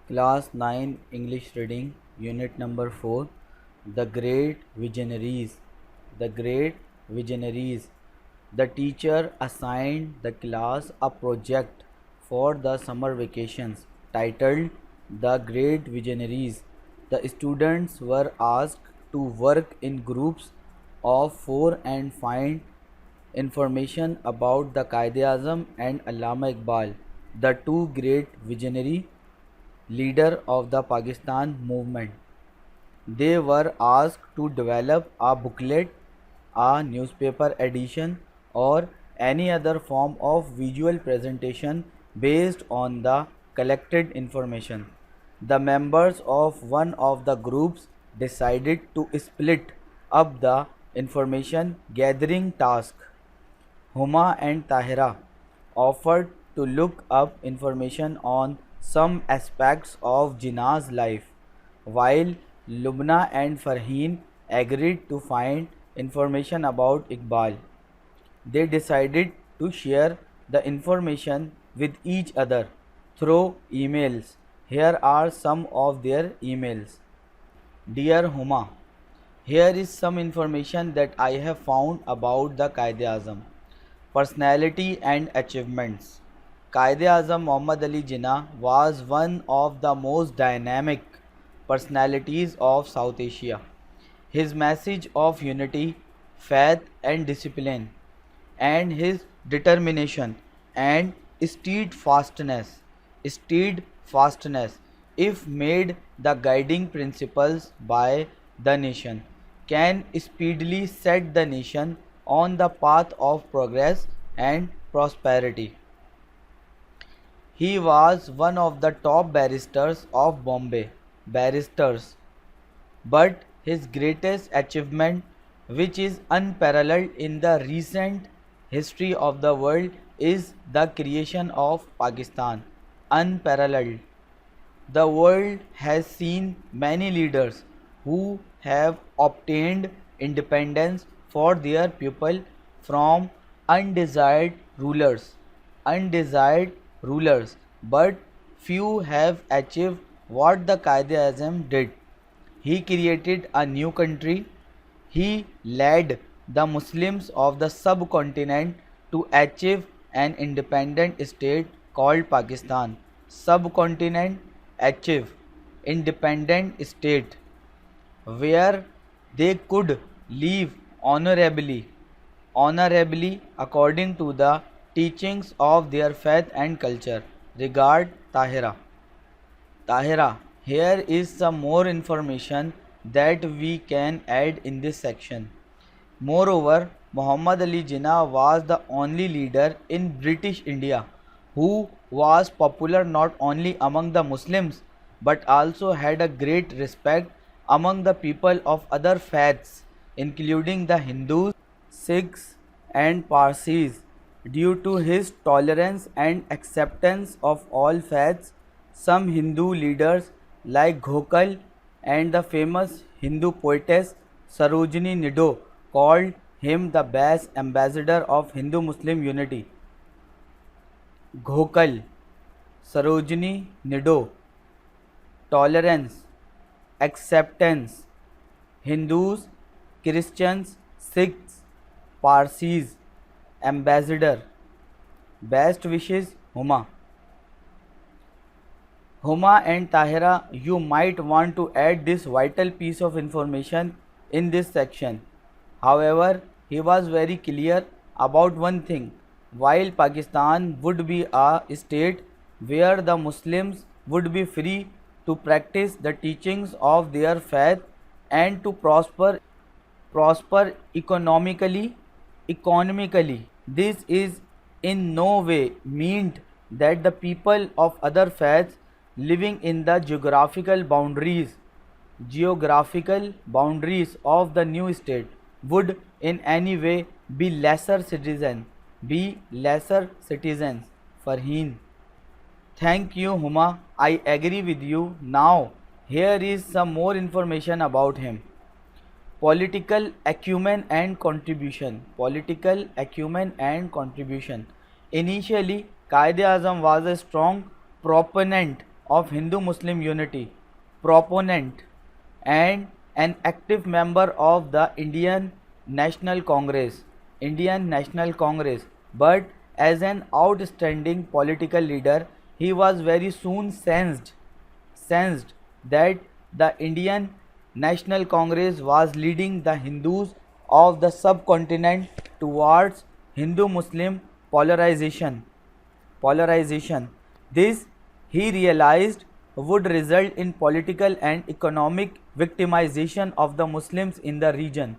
Class 9 English Reading, Unit number 4. The Great Visionaries. The Great Visionaries. The teacher assigned the class a project for the summer vacations titled The Great Visionaries. The students were asked to work in groups of 4 and find information about the Quaid-e-Azam and Allama Iqbal, the two great visionary leader of the Pakistan movement. They were asked to develop a booklet, a newspaper edition, or any other form of visual presentation based on the collected information. The members of one of the groups decided to split up the information gathering task. Huma and Tahira offered to look up information on some aspects of Jinnah's life, while Lubna and Farheen agreed to find information about Iqbal. They decided to share the information with each other through emails. Here are some of their emails. Dear Huma, here is some information that I have found about the Quaid-e-Azam. Personality and achievements. Quaid-e-Azam Muhammad Ali Jinnah was one of the most dynamic personalities of South Asia. His message of unity, faith and discipline, and his determination and steadfastness, if made the guiding principles by the nation, can speedily set the nation on the path of progress and prosperity. He was one of the top barristers of Bombay barristers, but his greatest achievement, which is unparalleled in the recent history of the world, is the creation of Pakistan. Unparalleled. The world has seen many leaders who have obtained independence for their people from undesired rulers, undesired rulers, but few have achieved what the Quaid-e-Azam did. He created a new country. He led the Muslims of the subcontinent to achieve an independent state called Pakistan. Subcontinent achieve independent state where they could live honorably according to the teachings of their faith and culture. Regard Tahira. Tahira, here is some more information that we can add in this section. Moreover, Muhammad Ali Jinnah was the only leader in British India who was popular not only among the Muslims but also had a great respect among the people of other faiths, including the Hindus, Sikhs, and Parsis. Due to his tolerance and acceptance of all faiths, some Hindu leaders like Gokhale and the famous Hindu poetess Sarojini Naidu called him the best ambassador of Hindu-Muslim unity. Gokhale, Sarojini Naidu, tolerance, acceptance, Hindus, Christians, Sikhs, Parsis, ambassador, best wishes, Huma. Huma and Tahira, you might want to add this vital piece of information in this section. However, he was very clear about one thing. While Pakistan would be a state where the Muslims would be free to practice the teachings of their faith and to prosper economically, this is in no way meant that the people of other faiths living in the geographical boundaries of the new state would in any way be lesser citizens. Farheen. Thank you, Huma. I agree with you. Now, here is some more information about him. Political acumen and contribution. Initially, Quaid-e-Azam was a strong proponent of Hindu-Muslim unity, proponent and an active member of the Indian National Congress, but as an outstanding political leader, he was very soon sensed that the Indian National Congress was leading the Hindus of the subcontinent towards Hindu-Muslim polarization. This, he realized, would result in political and economic victimization of the Muslims in the region.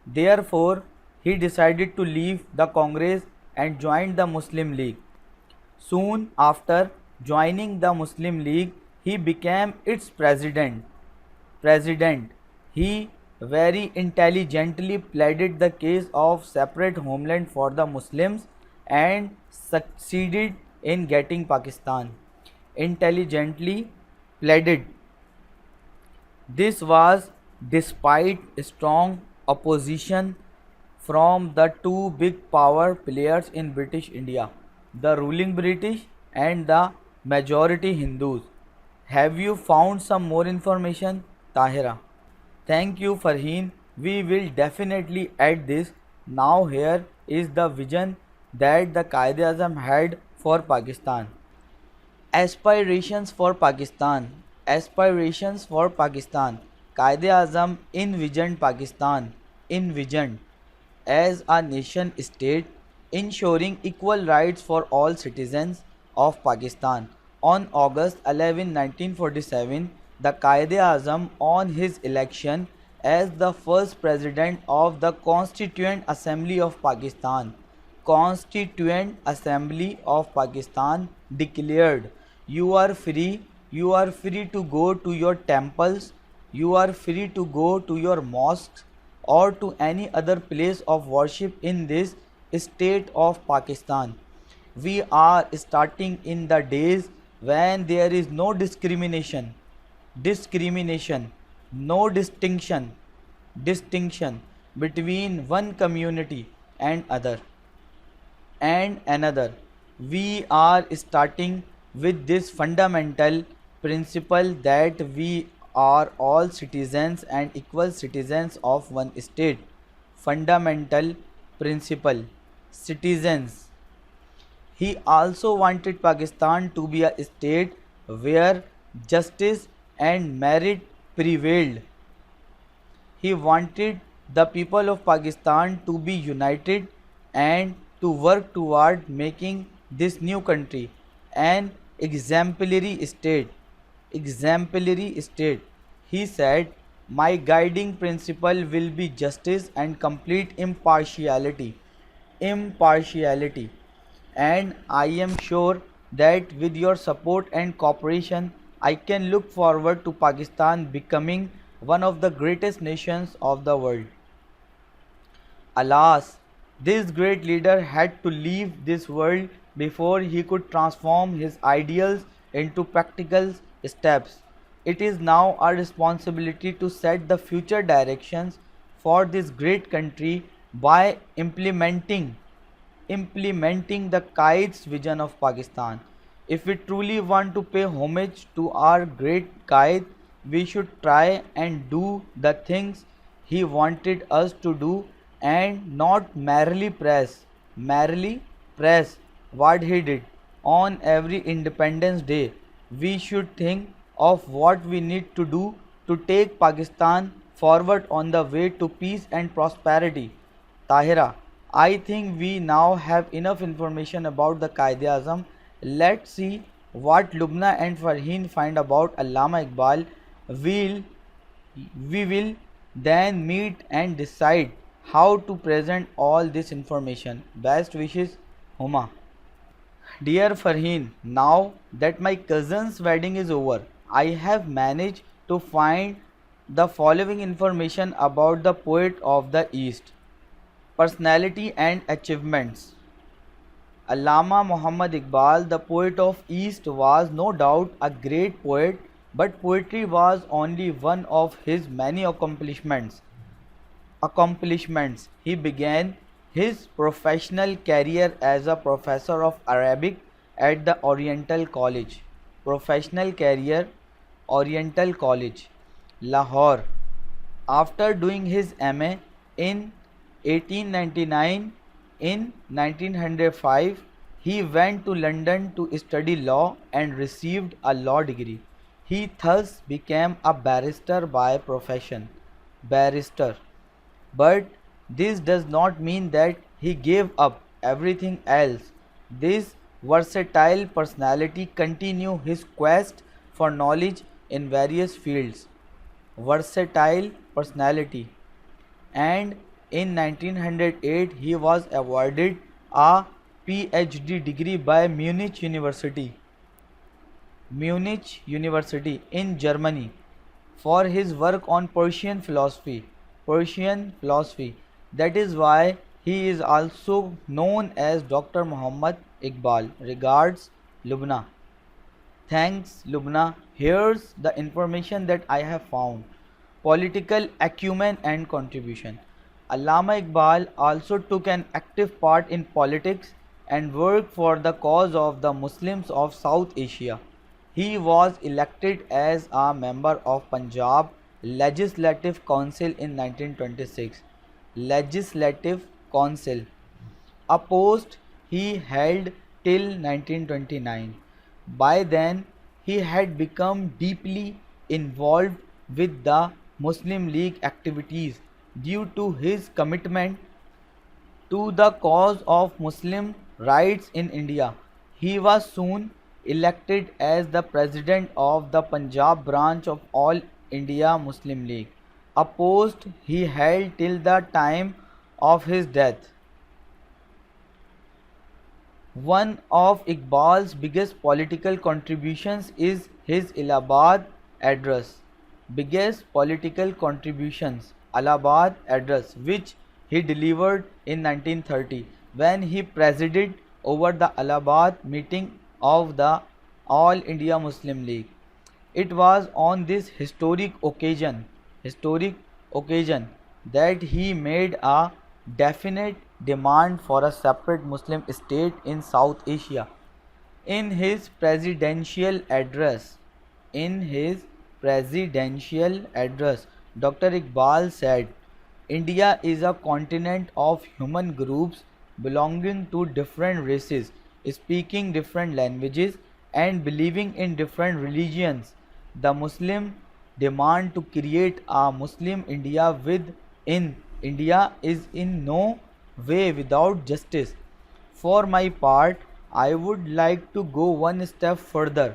Therefore, he decided to leave the Congress and joined the Muslim League. Soon after joining the Muslim League, he became its president. He very intelligently pleaded the case of separate homeland for the Muslims and succeeded in getting Pakistan. Intelligently pleaded. This was despite strong opposition from the two big power players in British India, the ruling British and the majority Hindus. Have you found some more information, Tahira? Thank you, Farheen. We will definitely add this. Now here is the vision that the Quaid-e-Azam had for Pakistan. Aspirations for Pakistan. Aspirations for Pakistan. Quaid-e-Azam envisioned as a nation state ensuring equal rights for all citizens of Pakistan. On August 11, 1947, the Quaid-e-Azam on his election as the first president of the Constituent Assembly of Pakistan declared, you are free to go to your temples, you are free to go to your mosques or to any other place of worship in this state of Pakistan. We are starting in the days when there is no discrimination, no distinction between one community and another. We are starting with this fundamental principle that we are all citizens and equal citizens of one state. Fundamental principle. Citizens. He also wanted Pakistan to be a state where justice and merit prevailed. He wanted the people of Pakistan to be united and to work toward making this new country an exemplary state. He said, my guiding principle will be justice and complete impartiality. And I am sure that with your support and cooperation, I can look forward to Pakistan becoming one of the greatest nations of the world. Alas, this great leader had to leave this world before he could transform his ideals into practical steps. It is now our responsibility to set the future directions for this great country by implementing the Quaid's vision of Pakistan. If we truly want to pay homage to our great Quaid, we should try and do the things he wanted us to do and not merely press what he did. On every Independence Day, we should think of what we need to do to take Pakistan forward on the way to peace and prosperity. Tahira, I think we now have enough information about the Quaid-e-Azam. Let's see what Lubna and Farheen find about Allama Iqbal. We will then meet and decide how to present all this information. Best wishes, Huma. Dear Farheen, now that my cousin's wedding is over, I have managed to find the following information about the poet of the East. Personality and achievements. Allama Muhammad Iqbal, the poet of East, was no doubt a great poet, but poetry was only one of his many accomplishments. He began his professional career as a professor of Arabic at the Oriental College. Professional career, Oriental College, Lahore. After doing his MA in 1899, in 1905 he went to London to study law and received a law degree. He thus became a barrister by profession. Barrister. But this does not mean that he gave up everything else. This versatile personality continued his quest for knowledge in various fields. Versatile personality. And in 1908 he was awarded a PhD degree by Munich University in Germany for his work on Persian philosophy. Persian philosophy. That is why he is also known as Dr. Muhammad Iqbal. Regards, Lubna. Thanks, Lubna. Here's the information that I have found. Political acumen and contribution. Allama Iqbal also took an active part in politics and worked for the cause of the Muslims of South Asia. He was elected as a member of Punjab Legislative Council in 1926. Legislative Council, a post he held till 1929. By then, he had become deeply involved with the Muslim League activities due to his commitment to the cause of Muslim rights in India. He was soon elected as the president of the Punjab branch of All India Muslim League, a post he held till the time of his death. One of Iqbal's biggest political contributions is his Allahabad address. Biggest political contributions, Allahabad address, which he delivered in 1930 when he presided over the Allahabad meeting of the All India Muslim League. It was on this historic occasion that he made a definite demand for a separate Muslim state in South Asia. In his presidential address, Dr. Iqbal said, India is a continent of human groups belonging to different races, speaking different languages, and believing in different religions. The Muslim demand to create a Muslim India within India is in no way without justice. For my part, I would like to go one step further.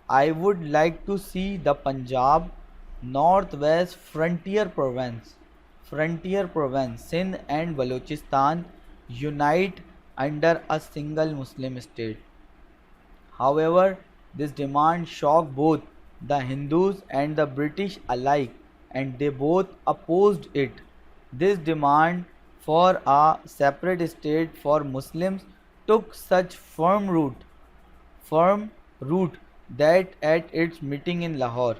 I would like to see the Punjab, Northwest Frontier Province, Sindh and Balochistan unite under a single Muslim state. However, this demand shocked both the Hindus and the British alike, and they both opposed it. This demand for a separate state for Muslims took such firm root that at its meeting in Lahore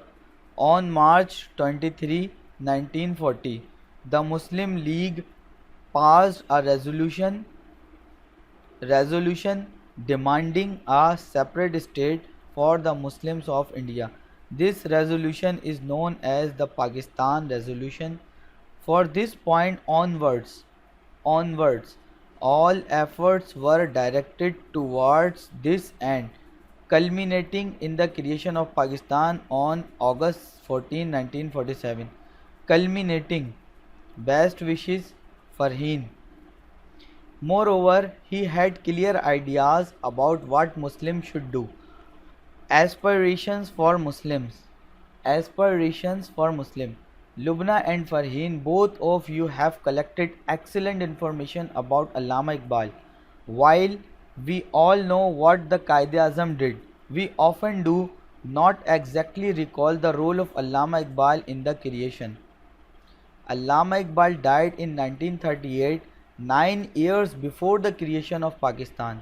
on March 23, 1940, the Muslim League passed a resolution demanding a separate state for the Muslims of India. This resolution is known as the Pakistan Resolution. For this point onwards, all efforts were directed towards this end, culminating in the creation of Pakistan on August 14, 1947. Culminating. Best wishes, Farheen. Moreover, he had clear ideas about what Muslims should do. Aspirations for Muslims. Aspirations for Muslim. Lubna and Farheen, both of you have collected excellent information about Allama Iqbal. While we all know what the Quaid-e-Azam did, we often do not exactly recall the role of Allama Iqbal in the creation. Allama Iqbal died in 1938, 9 years before the creation of Pakistan,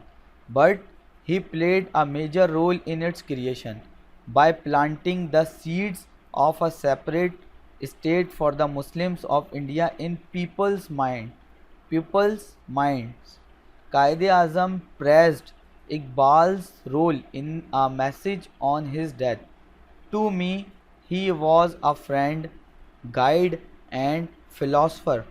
but he played a major role in its creation by planting the seeds of a separate state for the Muslims of India in people's minds. Quaid-e-Azam praised Iqbal's role in a message on his death. To me, he was a friend, guide, and philosopher,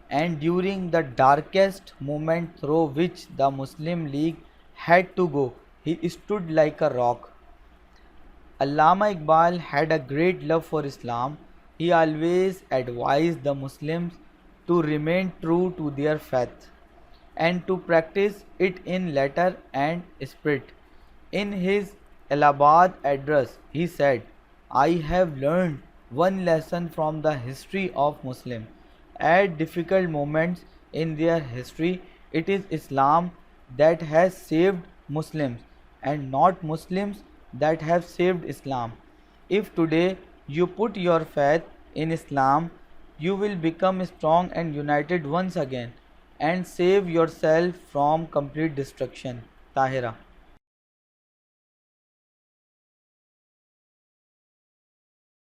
and during the darkest moment through which the Muslim League had to go, he stood like a rock. Allama Iqbal had a great love for Islam. He always advised the Muslims to remain true to their faith and to practice it in letter and spirit. In his Allahabad address, he said, I have learned one lesson from the history of Muslims. At difficult moments in their history, it is Islam that has saved Muslims and not Muslims that have saved Islam. If today you put your faith in Islam, you will become strong and united once again and save yourself from complete destruction. Tahira.